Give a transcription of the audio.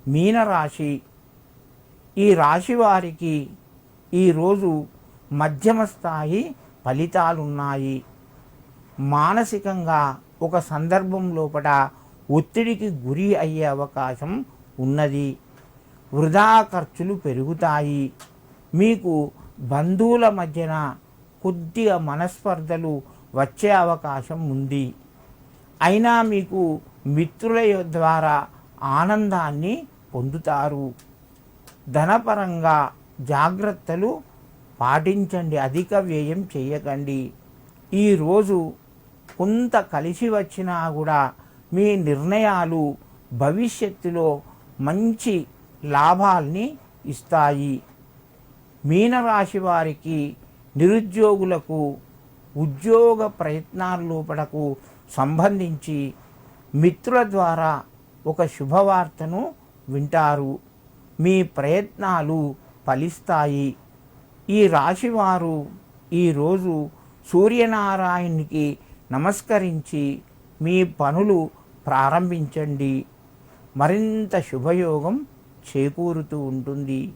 మీనరాశి. ఈ రాశి వారికి ఈరోజు మధ్యమ స్థాయి ఫలితాలున్నాయి. మానసికంగా ఒక సందర్భం లోపల ఒత్తిడికి గురి అయ్యే అవకాశం ఉన్నది. వృధా ఖర్చులు పెరుగుతాయి. మీకు బంధువుల మధ్యన కొద్దిగా మనస్పర్ధలు వచ్చే అవకాశం ఉంది. అయినా మీకు మిత్రుల ద్వారా ఆనందాన్ని పొందుతారు. ధనపరంగా జాగ్రత్తలు పాటించండి, అధిక వ్యయం చేయకండి. ఈరోజు కొంత కలిసి వచ్చినా కూడా మీ నిర్ణయాలు భవిష్యత్తులో మంచి లాభాల్ని ఇస్తాయి. మీనరాశి వారికి నిరుద్యోగులకు ఉద్యోగ ప్రయత్నాల లోపలకు సంబంధించి మిత్రుల ద్వారా ఒక శుభవార్తను వింటారు. మీ ప్రయత్నాలు ఫలిస్తాయి. ఈ రాశివారు ఈరోజు సూర్యనారాయణునికి నమస్కరించి మీ పనులు ప్రారంభించండి. మరింత శుభయోగం చేకూరుతూ ఉంటుంది.